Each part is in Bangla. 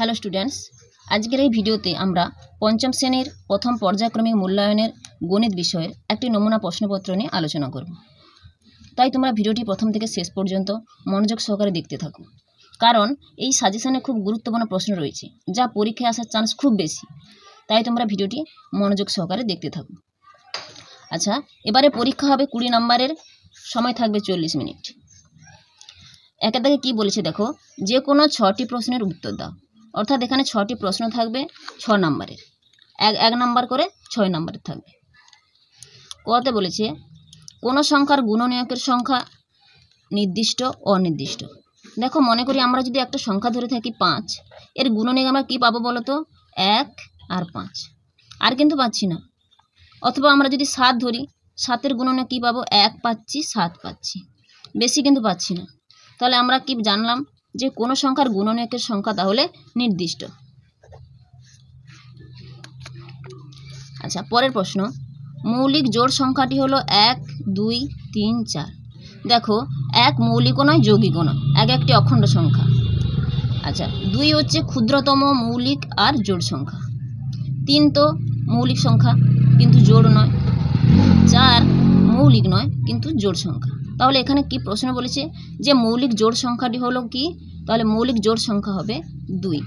হ্যালো স্টুডেন্টস, আজকের এই ভিডিওতে আমরা পঞ্চম শ্রেণীর প্রথম পর্যায়ক্রমিক মূল্যায়নের গণিত বিষয়ের একটি নমুনা প্রশ্নপত্র নিয়ে আলোচনা করব। তাই তোমরা ভিডিওটি প্রথম থেকে শেষ পর্যন্ত মনোযোগ সহকারে দেখতে থাকো, কারণ এই সাজেশনে খুব গুরুত্বপূর্ণ প্রশ্ন রয়েছে যা পরীক্ষায় আসার চান্স খুব বেশি। তাই তোমরা ভিডিওটি মনোযোগ সহকারে দেখতে থাকো। আচ্ছা, এবারে পরীক্ষা হবে 20 নম্বরের, সময় থাকবে 40 মিনিট। একের দাগে কী বলেছে দেখো, যে কোনো 6টি প্রশ্নের উত্তর দাও। অর্থাৎ এখানে 6টি প্রশ্ন থাকবে 6 নম্বরের, এক নাম্বার করে 6 নম্বরের থাকবে। কতে বলেছে কোনো সংখ্যার গুণনীয়কের সংখ্যা নির্দিষ্ট অনির্দিষ্ট। দেখো, মনে করি আমরা যদি একটা সংখ্যা ধরে থাকি 5, এর গুণনীয়ক আমরা কী পাবো বলো তো? 1 আর 5, আর কিন্তু পাচ্ছি না। অথবা আমরা যদি 7 ধরি, 7-এর গুণনীয়ক কী পাবো? 1 পাচ্ছি, 7 পাচ্ছি, বেশি কিন্তু পাচ্ছি না। তাহলে আমরা কি জানলাম যে কোনো সংখ্যার গুণনীয়কের সংখ্যা তাহলে নির্দিষ্ট। আচ্ছা, পরের প্রশ্ন, মৌলিক জোড় সংখ্যাটি হলো 1, 2, 3, 4। দেখো, 1 মৌলিকও নয় যৌগিকও নয়, একটি অখণ্ড সংখ্যা। আচ্ছা, 2 হচ্ছে ক্ষুদ্রতম মৌলিক আর জোড় সংখ্যা। 3 তো মৌলিক সংখ্যা কিন্তু জোড় নয়। 4 মৌলিক নয় কিন্তু জোড় সংখ্যা। তাহলে এখানে কি প্রশ্ন বলেছে যে মৌলিক জোড় সংখ্যাটি হলো কি? তাহলে মৌলিক জোড় সংখ্যা হবে 2।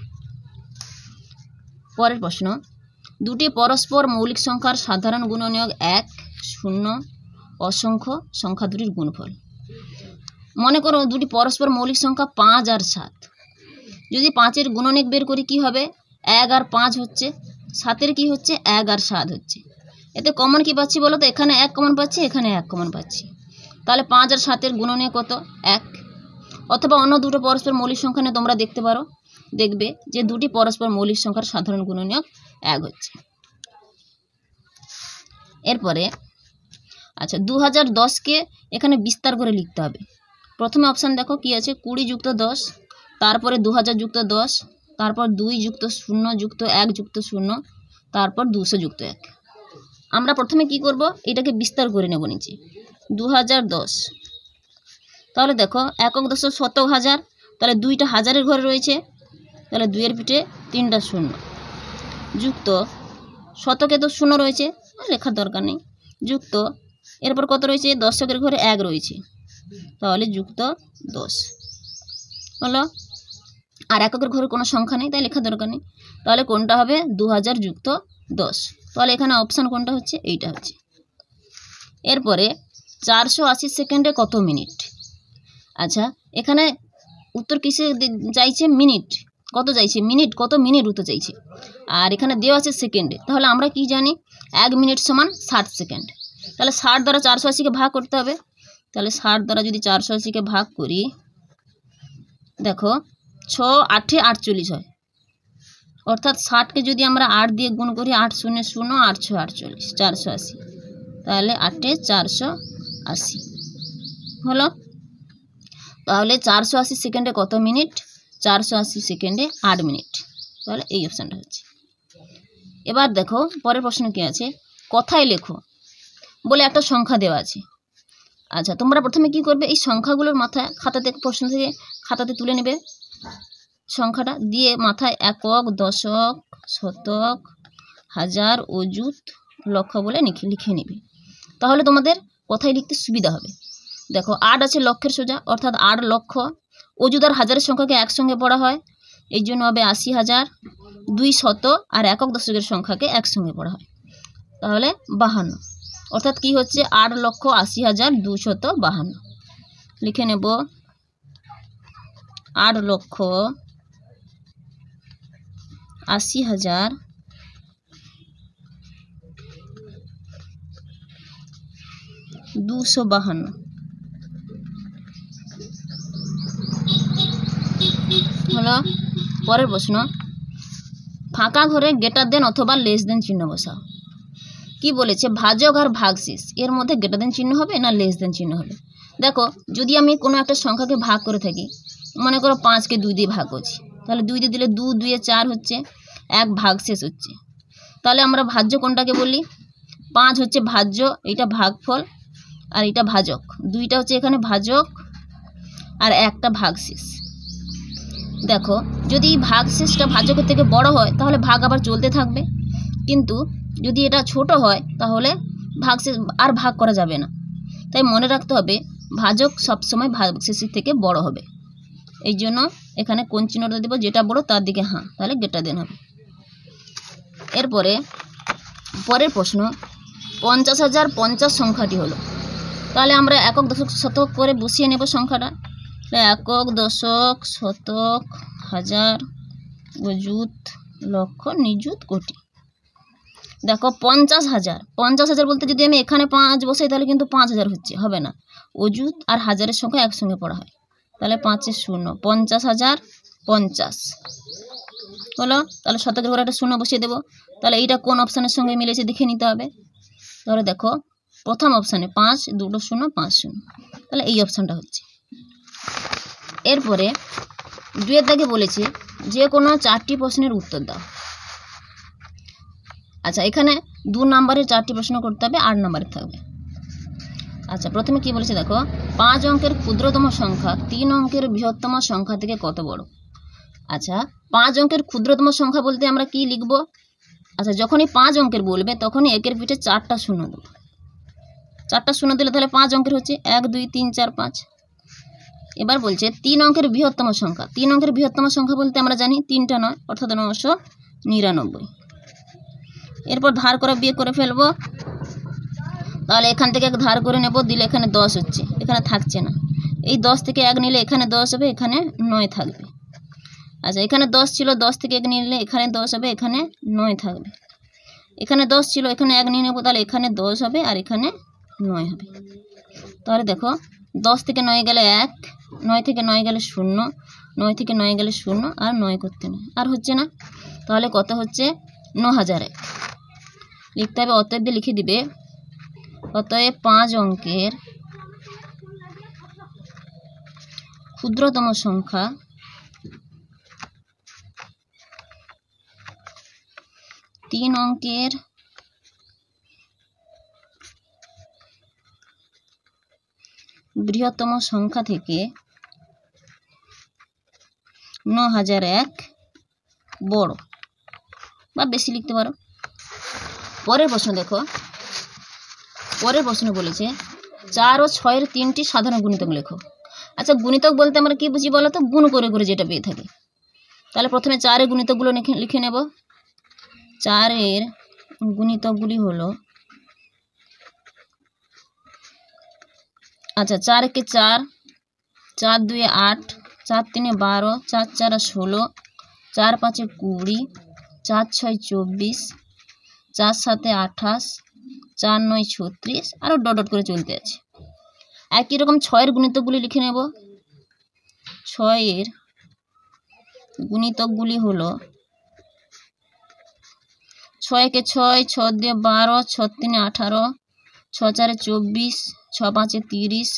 পরের প্রশ্ন, দুটি পরস্পর মৌলিক সংখ্যার সাধারণ গুণনীয়ক 1, 0, অসংখ্য সংখ্যা দুটির গুণফল। মনে করো দুটি পরস্পর মৌলিক সংখ্যা 5 আর 7। যদি 5-এর গুণনীয়ক বের করি কি হবে? 1 আর 5 হচ্ছে, 7-এর কি হচ্ছে? 1 আর 7 হচ্ছে। এতে কমন কি পাচ্ছি বলো তো? এখানে 1 কমন পাচ্ছি, এখানে 1 কমন পাচ্ছি। তাহলে 5 আর 7-এর গুণনীয়ক কত? 1। অথবা অন্য দুটো পরস্পর মৌলিক সংখ্যা নিয়ে তোমরা দেখতে পারো, দেখবে যে দুটি পরস্পর মৌলিক সংখ্যার সাধারণ গুণনীয়ক 1 হচ্ছে। এরপরে আচ্ছা, 2010-কে এখানে বিস্তার করে লিখতে হবে। প্রথমে অপশান দেখো কি আছে, 20 যুক্ত 10, তারপরে 2000 যুক্ত 10, তারপর 2 যুক্ত 0 যুক্ত 1 যুক্ত 0, তারপর 200 যুক্ত 1। আমরা প্রথমে কি করব? এটাকে বিস্তার করে নেব নিচে। 2010, তাহলে দেখো একক দশক শতক হাজার, তাহলে 2টা হাজারের ঘরে রয়েছে, তাহলে 2-এর পিঠে 3টা 0, যুক্ত শতকে তো 0 রয়েছে, লেখার দরকার নেই, যুক্ত এরপর কত রয়েছে? দশকের ঘরে 1 রয়েছে, তাহলে যুক্ত 10 হলো। আর এককের ঘরে কোনো সংখ্যা নেই, তাই লেখার দরকার নেই। তাহলে কোনটা হবে? 2000 যুক্ত 10। তাহলে এখানে অপশান কোনটা হচ্ছে? এইটা হচ্ছে। এরপরে 480 সেকেন্ডে কত মিনিট? আচ্ছা, এখানে উত্তর কিসে চাইছে? মিনিট। কত চাইছে? মিনিট। কত মিনিট উত্তর চাইছে। আর এখানে দেওয়া আছে সেকেন্ডে। তাহলে আমরা কি জানি? 1 মিনিট সমান 60 সেকেন্ড। তাহলে 60 দ্বারা 480-কে ভাগ করতে হবে। তাহলে 60 দ্বারা যদি 480-কে ভাগ করি, দেখো 6 8 48 হয়। অর্থাৎ 60-কে যদি আমরা 8 দিয়ে গুণ করি, 8 0 0, 8 6 48, 480। তাহলে 8 480 হলো। তাহলে 480 সেকেন্ডে কত মিনিট? 480 সেকেন্ডে 8 মিনিট। তাহলে এই অপশানটা হচ্ছে। এবার দেখো পরের প্রশ্ন কি আছে, কথায় লেখো বলে একটা সংখ্যা দেওয়া আছে। আচ্ছা, তোমরা প্রথমে কি করবে? এই সংখ্যাগুলোর মাথায় খাতাতে, প্রশ্ন থেকে খাতাতে তুলে নেবে সংখ্যাটা, দিয়ে মাথায় একক, দশক, শতক, হাজার, অযুত, লক্ষ বলে লিখে নেবে। তাহলে তোমাদের কথায় লিখতে সুবিধা হবে। দেখো 8 আছে লক্ষের সোজা, অর্থাৎ 8 লক্ষ। অযুত আর হাজারের সংখ্যাকে একসঙ্গে পড়া হয়, এই জন্য হবে 80,000। 2 শত আর একক দশকের সংখ্যাকে একসঙ্গে পড়া হয়, তাহলে 52। অর্থাৎ কি হচ্ছে? 8,80,252 লিখে নেব। 8,80,252 হলো। পরের প্রশ্ন, ফাঁকা ঘরে গ্রেটার দেন অথবা লেস দেন চিহ্ন বসাও। কি বলেছে? ভাজক আর ভাগশেষ এর মধ্যে গ্রেটার দেন চিহ্ন হবে না লেস দেন চিহ্ন হবে? দেখো, যদি আমি কোনো একটা সংখ্যাকে ভাগ করে থাকি, মনে করো 5-কে 2 দিয়ে ভাগ করছি, তাহলে 2 দিয়ে দিলে 2 2 4 হচ্ছে, 1 ভাগশেষ হচ্ছে। তাহলে আমরা ভাজ্য কোনটাকে বলি? 5 হচ্ছে ভাজ্য, এটা ভাগফল, আর এটা ভাজক। 2টা হচ্ছে এখানে ভাজক আর 1টা ভাগশেষ। দেখো যদি ভাগশেষটা ভাজকের থেকে বড় হয় তাহলে ভাগ আবার চলতে থাকবে, কিন্তু যদি এটা ছোট হয় তাহলে ভাগশেষ আর ভাগ করা যাবে না। তাই মনে রাখতে হবে ভাজক সবসময় ভাগশেষের থেকে বড় হবে। এই জন্য এখানে কোন চিহ্নটা দেবো, যেটা বড় তার দিকে হ্যাঁ, তাহলে গেটা দেন হবে। এরপরে পরের প্রশ্ন, 50,050 সংখ্যাটি হলো। তাহলে আমরা একক দশক শতক করে বসিয়ে নেব সংখ্যাটা। একক দশক শতক হাজার অযুত লক্ষ নিযুত কোটি। দেখো 50,000, 50,000 বলতে যদি আমি এখানে 5 বসাই তাহলে কিন্তু 5,000 হচ্ছে, হবে না। অযুত আর হাজারের সংখ্যা একসঙ্গে পড়া হয়, তাহলে 5 এর শূন্য, 50,050 হলো। তাহলে শতকের ঘরে একটা শূন্য বসিয়ে দেবো। তাহলে এইটা কোন অপশানের সঙ্গে মিলেছে দেখে নিতে হবে। তাহলে দেখো প্রথম অপশানে 5 2 0 5 0, তাহলে এই অপশানটা হচ্ছে। এরপরে 2 দাগে বলেছে যে কোনো 4টি প্রশ্নের উত্তর দাও। আচ্ছা, এখানে 2 নম্বরের 4টি প্রশ্ন করতে হবে, 8 নম্বরের থাকবে। আচ্ছা, প্রথমে কি বলেছে দেখো, 5 অঙ্কের ক্ষুদ্রতম সংখ্যা 3 অঙ্কের বৃহত্তম সংখ্যা থেকে কত বড়। আচ্ছা, 5 অঙ্কের ক্ষুদ্রতম সংখ্যা বলতে আমরা কি লিখব। আচ্ছা, যখনই 5 অঙ্কের বলবে তখনই একের পিঠে 4টা শূন্য দেবো। 4টা শূন্য দিলে তাহলে 5 অঙ্কের হচ্ছে 1 2 3 4 5। এবার বলছে 3 অঙ্কের বৃহত্তম সংখ্যা। 3 অঙ্কের বৃহত্তম সংখ্যা বলতে আমরা জানি 3টা নয়, অর্থাৎ 999। এরপর ধার করে বিয়োগ করে ফেলবো। তাহলে এখান থেকে এক ধার করে নেব, দিলে এখানে 10 হচ্ছে, এখানে থাকছে না। এই 10 থেকে 1 নিলে এখানে 10 হবে, এখানে 9 থাকবে। আচ্ছা, এখানে 10 ছিল, 10 থেকে 1 নিলে এখানে 10 হবে, এখানে 9 থাকবে। এখানে 10 ছিল, এখানে 1 নিয়ে নেব, তাহলে এখানে 10 হবে আর এখানে 9 হবে। তাহলে দেখো 10 থেকে 9 গেলে 1, 9 থেকে 9 গেলে 0, 9 থেকে 9 গেলে 0 আর 9 করতে নেই, আর হচ্ছে না। তাহলে কত হচ্ছে 9,001 লিখতে হবে। অতএব দিয়ে লিখে দিবে, অতএব 5 অঙ্কের ক্ষুদ্রতম সংখ্যা 3 অঙ্কের বৃহত্তম সংখ্যা থেকে 9,001 বড় বা বেশি লিখতে পারো। পরের প্রশ্ন দেখো, পরের প্রশ্ন বলেছে 4 ও 6 এর 3টি সাধারণ গুণিতক লেখো। আচ্ছা, গুণিতক বলতে আমরা কি বুঝি বলো তো, গুণ করে করে যেটা পেয়ে থাকি। তাহলে প্রথমে 4 এর গুণিতকগুলো লিখে নেব। 4 এর গুণিতকগুলি হলো, আচ্ছা 4 একে 4, 4 2 8, 4 3 12, 4 4 16, 4 5 20, 4 6 24, 4 7 28, 4 9 36, আরও ডট ডট করে চলতে আছে। একই রকম 6 এর গুণিতকগুলি লিখে নেব। 6 এর গুণিতকগুলি হলো 6 একে 6, 6 2 12, 6 3 18, 6 4 24, 6 5 30,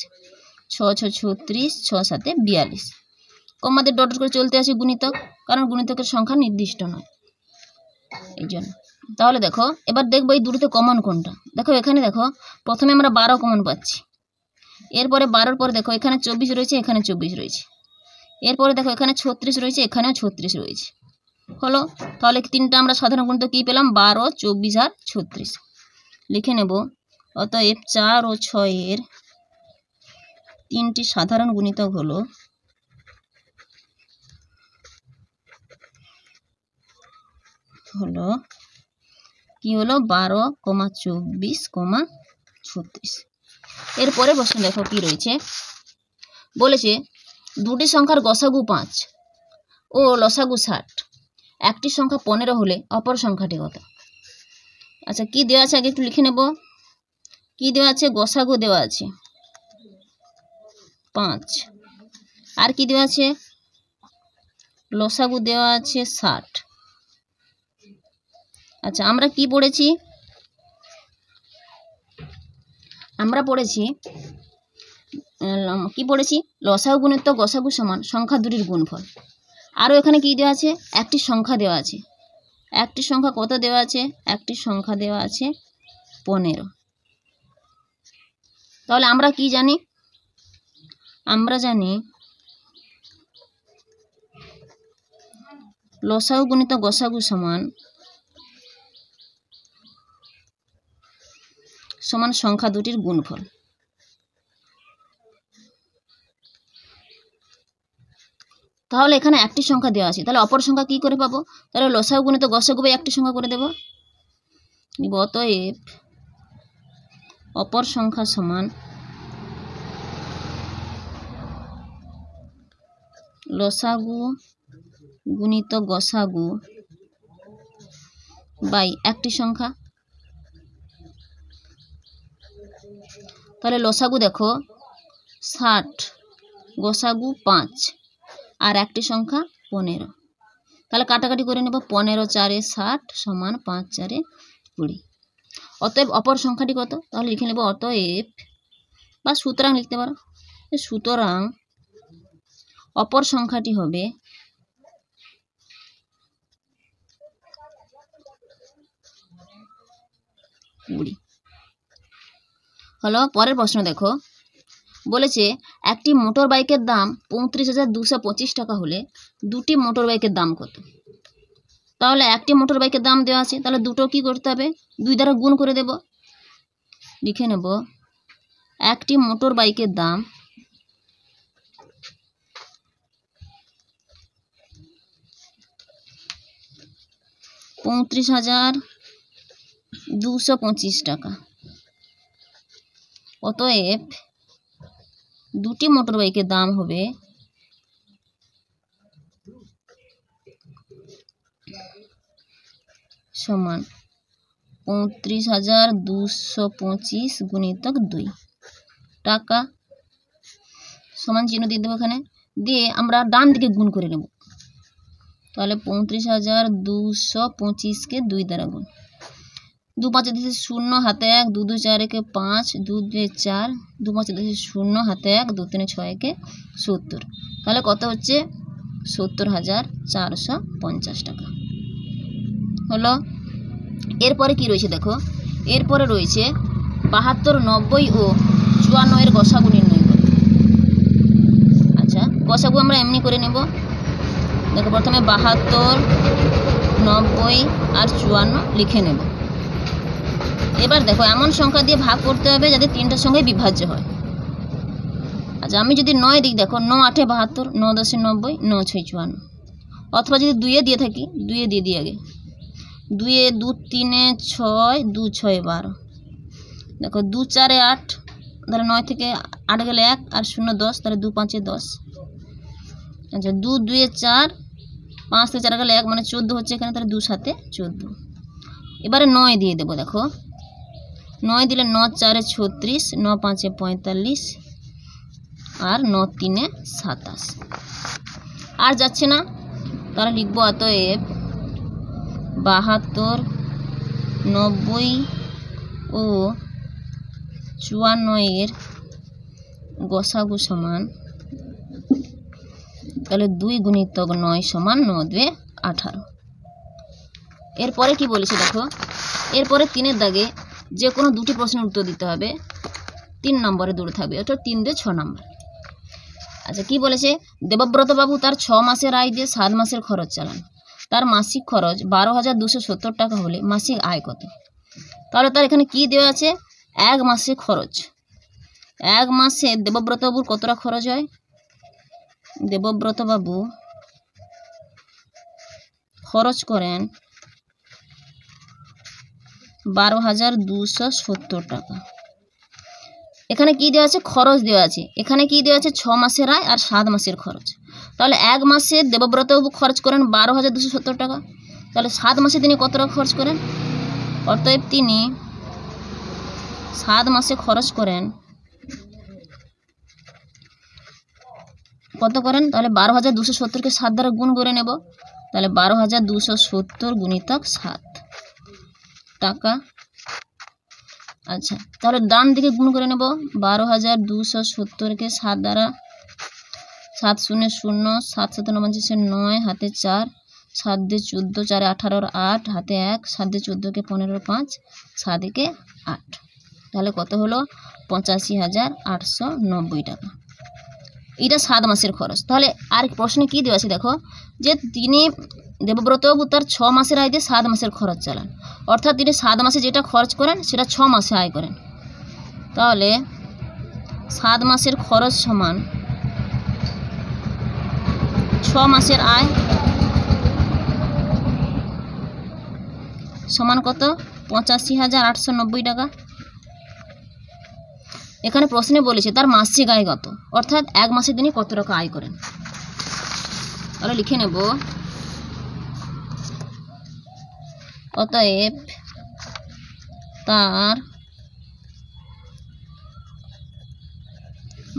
6 6 36, 6 7 42। কমাদের ডট ডট করে চলতে আছে গুণিতক, কারণ গুণিতকের সংখ্যা নির্দিষ্ট নয়, এই জন্য। তাহলে দেখো এবার দেখবো এই দুটোতে কমন কোনটা। দেখো এখানে দেখো প্রথমে আমরা 12 কমন পাচ্ছি, এরপরে 12-র পরে দেখো এখানে 24 রয়েছে, এখানে 24 রয়েছে, এরপরে দেখো এখানে 36 রয়েছে, এখানেও 36 রয়েছে। হলো, তাহলে 3টা আমরা সাধারণ গুণিতক কী পেলাম, 12, 24 আর 36 লিখে নেব। অতএব 4 ও 6 এর 3টি সাধারণ গুণিতক হলো কি হলো 12, 24, 36। এরপরে প্রশ্ন দেখো কি রয়েছে, বলেছে দুটি সংখ্যার গসাগু 5 ও লসাগু 60, একটি সংখ্যা 15 হলে অপর সংখ্যাটি কত। আচ্ছা, কি দেওয়া আছে আগে একটু লিখে নেব। কি দেওয়া আছে, গসাগু দেওয়া আছে 5, আর কি দেওয়া আছে, লসাগু দেওয়া আছে 60। আচ্ছা, আমরা কি পড়েছি, আমরা পড়েছি লসাগু গুণিতক গসাগু সমান সংখ্যা দুটির গুণফল। আরও এখানে কি দেওয়া আছে, একটি সংখ্যা দেওয়া আছে। একটি সংখ্যা কত দেওয়া আছে, একটি সংখ্যা দেওয়া আছে 15। তাহলে আমরা কি জানি, আমরা জানি লসাগু গুণিত গসাগু সমান সমান সংখ্যা দুটির গুণফল। তাহলে এখানে একটি সংখ্যা দেওয়া আছে, তাহলে অপর সংখ্যা কি করে পাবো? তাহলে লসাগু গুণিত গসাগু বাই একটি সংখ্যা করে দেব। অতএব অপর সংখ্যা সমান লসাগু গুণিত গসাগু বাই একটি সংখ্যা। তাহলে লসাগু দেখো 60, গসাগু 5 আর একটি সংখ্যা 15। তাহলে কাটাকাটি করে নেব, 15 4 60 সমান 5 4 20। অতএব অপর সংখ্যাটি কত? তাহলে লিখে নেব অতএব, বা সুতরাং লিখতে পারো, সুতরাং অপর সংখ্যাটি হবে 20। হলো। পরের প্রশ্ন দেখো, বলেছে একটি মোটর বাইকের দাম 35,225 টাকা হলে দুটি মোটর বাইকের দাম কত? তাহলে একটি মোটর বাইকের দাম দেওয়া আছে, তাহলে দুটো কি করতে হবে? 2 দ্বারা গুণ করে দেব। লিখে নেব একটি মোটর বাইকের দাম 35,225 টাকা। অতএব দুটি মোটর বাইকের দাম হবে সমান 35,225 গুণিতক 2 টাকা সমান চিহ্ন দিয়ে দেবো এখানে, দিয়ে আমরা ডান দিকে গুণ করে নেব। তাহলে 35,225-কে 2 দ্বারা গুণ, 2 5 দিয়েছে 0 হাতে 1, 2 2 4 একে 5, 2 2 4, 2 5 দিয়েছে 0 হাতে 1, 2 3 6 একে 70। তাহলে কত হচ্ছে? 70,450 টাকা হলো। এরপরে কি রয়েছে দেখো, এরপরে রয়েছে 72, 90 ও 54 এর গসাগু নির্ণয় করো। আচ্ছা, গসাগু আমরা এমনি করে নেব। দেখো প্রথমে 72, 90 আর 54 লিখে নেব। এবার দেখো এমন সংখ্যা দিয়ে ভাগ করতে হবে যাতে তিনটার সঙ্গে বিভাজ্য হয়। আচ্ছা, আমি যদি 9 দিই, দেখো 9 8 72, 9 10 90, 9 6 54। অথবা যদি 2 দিয়ে থাকি, 2 দিয়ে দিই আগে, 2 2 3 6, 2 6 12। দেখো 2 4 8, তাহলে 9 থেকে 8 গেলে 1 আর 0 10, তাহলে 2 5 10। আচ্ছা 2 2 4, 5 থেকে 4 গেলে 1 মানে 14 হচ্ছে এখানে, তাহলে 2 7 14। এবারে 9 দিয়ে দেবো। দেখো 9 দিলে 9 4 36, 9 5 45 আর 9 3 27। আর যাচ্ছে না, তাহলে লিখবো অতএব 72, 90 ও 54 এর গসাগু সমান, তাহলে 2 গুণিতক 9 সমান 9 2 18। এরপরে কি বলেছে দেখো, এরপরে 3-এর দাগে যে কোনো দুটি প্রশ্নের উত্তর দিতে হবে, 3 নম্বরে দূরে থাকবে, অর্থাৎ 3 দিয়ে 6 নম্বর। আচ্ছা কি বলেছে, দেবব্রত বাবু তার 6 মাসের আয় দিয়ে 7 মাসের খরচ চালান। তার মাসিক খরচ 12,270 টাকা হলে মাসিক আয় কত? তাহলে তার এখানে কি দেওয়া আছে? 1 মাসে খরচ। 1 মাসে দেবব্রত বাবুর কতটা খরচ হয়? দেবব্রত বাবু খরচ করেন 12,270 টাকা। এখানে কি দেওয়া আছে? খরচ দেওয়া আছে। এখানে কি দেওয়া আছে? 6 মাসের আয় আর 7 মাসের খরচ। তাহলে 1 মাসে দেবব্রত বাবু খরচ করেন 12,270 টাকা, তাহলে 7 মাসে তিনি কত টাকা খরচ করেন? অতএব তিনি 7 মাসে খরচ করেন কত করেন? তাহলে 12,270-কে 7 দ্বারা গুণ করে নেব। তাহলে 12,270 গুণিতক 7 টাকা। আচ্ছা তাহলে ডান দিকে গুণ করে নেব। 12,270-কে 7 দ্বারা, 7 0 0, 7 7 9 হাতে 4, 7 দিয়ে 14, 4 18 8 হাতে 1, 7 দিয়ে 14-কে 15 5, 7 একে 8। তাহলে কত হলো? 85,890 টাকা। এটা 7 মাসের খরচ। তাহলে আর প্রশ্নে কি দেওয়া আছে দেখো, যে তিনি দেবব্রতবাবু তার 6 মাসের আয় দিয়ে 7 মাসের খরচ চালান, অর্থাৎ তিনি 7 মাসে যেটা খরচ করেন সেটা 6 মাসে আয় করেন। তাহলে 7 মাসের খরচ সমান 6 মাসের আয় সমান কত? 85,890 টাকা। এখানে প্রশ্নে বলেছে তার মাসিক আয় কত, অর্থাৎ এক মাসে তিনি কত টাকা আয় করেন। তাহলে লিখে নেব, অতএব তার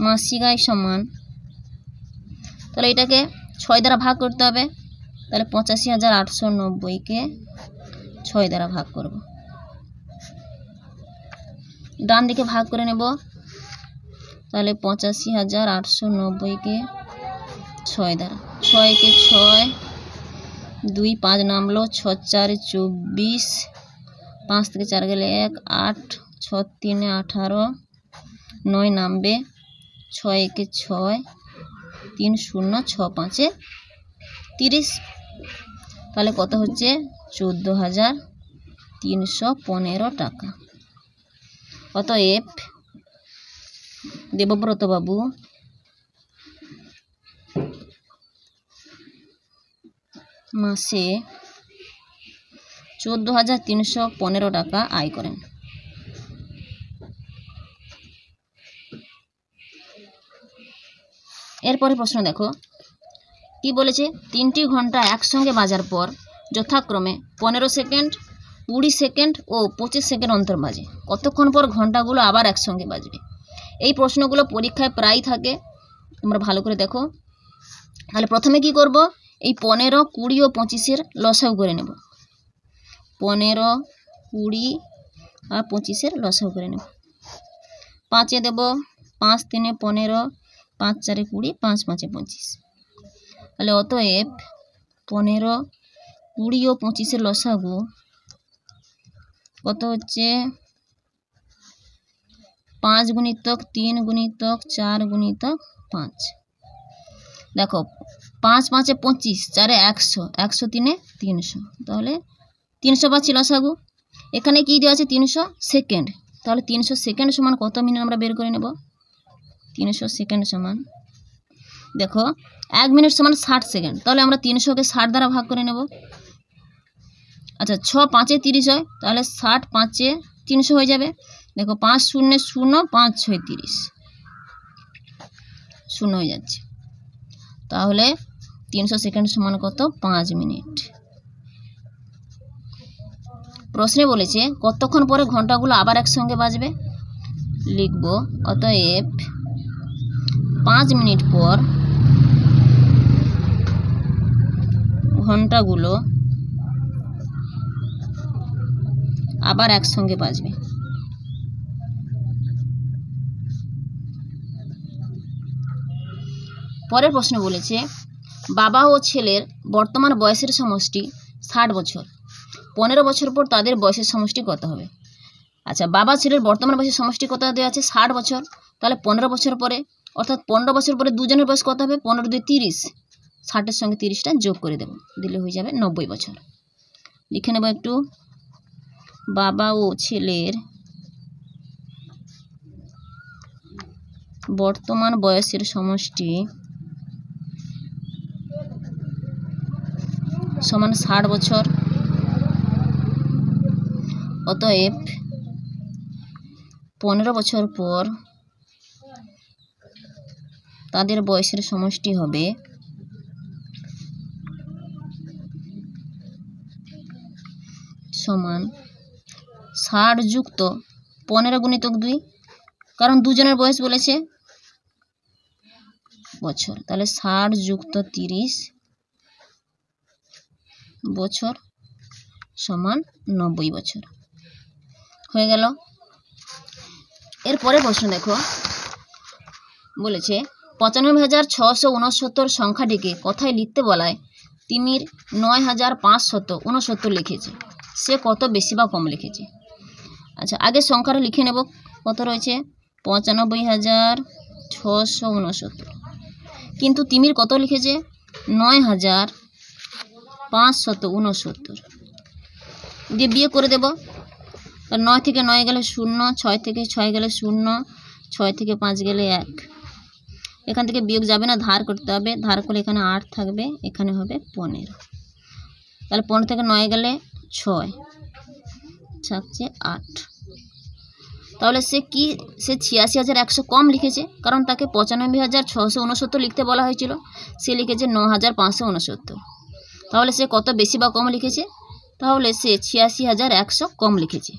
মাসিক আয় সমান, তাহলে এটাকে 6 দ্বারা ভাগ করতে হবে। তাহলে 85,890-কে 6 দ্বারা ভাগ করব, ডান দিকে ভাগ করে নেব। তাহলে 85,890-কে 6 দ্বারা, 6-কে 6, 2 5 নামলো, 6 4 24, 5 থেকে 4 গেলে 1 8, 6 3 18, 9 নামবে, 6-কে 6, 3 0 6 5 30। তাহলে কত হচ্ছে? 14,315 টাকা। অতএব দেবব্রতবাবু মাসে 14,315 টাকা আয় করেন। এরপরে প্রশ্ন দেখো কি বলেছে, 3টি ঘন্টা একসঙ্গে বাজার পর যথাক্রমে 15 সেকেন্ড, 20 সেকেন্ড ও 25 সেকেন্ড অন্তর বাজে, কতক্ষণ পর ঘন্টাগুলো আবার একসঙ্গে বাজবে? এই প্রশ্নগুলো পরীক্ষায় প্রায় থাকে, তোমরা ভালো করে দেখো। তাহলে প্রথমে কি করব, এই 15, 20 ও 25-এর লসাগু করে নেব। 15, 20 আর 25-এর লসাগু করে নেব। 5-এ দেব, 5 3 15, 5 4 20, 5 5 25। তাহলে অতএব 15, 20 ও 25-এর লসাগু কত হচ্ছে? 5 গুণিতক 3 গুণিতক 4 গুণিতক 5। দেখো 5 5 25, 4 100, 100 3 300, তাহলে 300 পাচ্ছি লসাগু। এখানে কি দেওয়া আছে? 300 সেকেন্ড। তাহলে 300 সেকেন্ড সমান কত মিনিট আমরা বের করে নেব। 300 সেকেন্ড সমান, দেখো 1 মিনিট সমান 60 সেকেন্ড, তাহলে আমরা 300-কে 60 দ্বারা ভাগ করে নেব। আচ্ছা 6 5 30 হয়, তাহলে 60 5 300 হয়ে যাবে। দেখো 5 0 0, 5 6 30, 0 হয়ে যাচ্ছে। তাহলে 300 সেকেন্ড সমান কত? 5 মিনিট। প্রশ্নে বলেছে কতক্ষণ পরে ঘন্টাগুলো আবার একসঙ্গে বাজবে, লিখব অতএব 5 মিনিট পর ঘন্টাগুলো আবার একসঙ্গে বাজবে। পরের প্রশ্ন বলেছে বাবা ও ছেলের বর্তমান বয়সের সমষ্টি 60 বছর, 15 বছর পর তাদের বয়সের সমষ্টি কত হবে? আচ্ছা বাবা ছেলের বর্তমান বয়সের সমষ্টি কত দেওয়া আছে? 60 বছর। তাহলে 15 বছর পরে, অর্থাৎ 15 বছর পরে দুজনের বয়স কত হবে? 15 2 30, 60-এর সঙ্গে 30টা যোগ করে দেব, দিলে হয়ে যাবে 90 বছর। লিখে নেব একটু, বাবা ও ছেলের বর্তমান বয়সের সমষ্টি সমান 60 বছর। অতএব 15 বছর পর তাদের বয়সের সমষ্টি হবে সমান 60 যুক্ত 15 গুণিতক 2, কারণ দুজনের বয়স বলেছে বছর, তাহলে 60 যুক্ত 30 বছর সমান 90 বছর হয়ে গেল। এরপরে প্রশ্ন দেখো, বলেছে 95,669 সংখ্যাটিকে কথায় লিখতে বলায় তিমির 9,569 লিখেছে, সে কত বেশি বা কম লিখেছে? আচ্ছা আগে সংখ্যাটা লিখে নেব, কত রয়েছে? 95,669, কিন্তু তিমির কত লিখেছে? 9,569। 569 দিয়ে বিয়োগ করে দেব। 9 থেকে 9 গেলে 0, 6 থেকে 6 গেলে 0, 6 থেকে 5 গেলে 1। এখান থেকে বিয়োগ যাবে না, ধার করতে হবে। ধার করলে এখানে 8 থাকবে, এখানে হবে 15। তাহলে 15 থেকে 9 গেলে 6, থাকছে 8। তাহলে সে 86,100 কম লিখেছে, কারণ তাকে 95,669 লিখতে বলা হয়েছিল, সে লিখেছে 9,569। তাহলে সে কত বেশি বা কম লিখেছে? তাহলে সে 86,100 কম লিখেছে।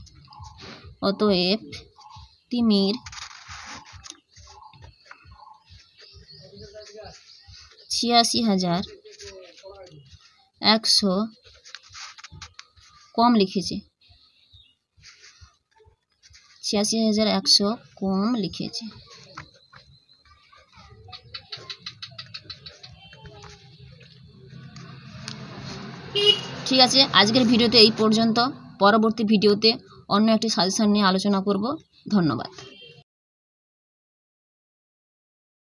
অতএব তিমির 86,100 কম লিখেছে। 86,100 কম লিখেছে। ঠিক আছে, আজকের ভিডিওতে এই পর্যন্ত। পরবর্তী ভিডিওতে অন্য একটি সাজেশন নিয়ে আলোচনা করব। ধন্যবাদ।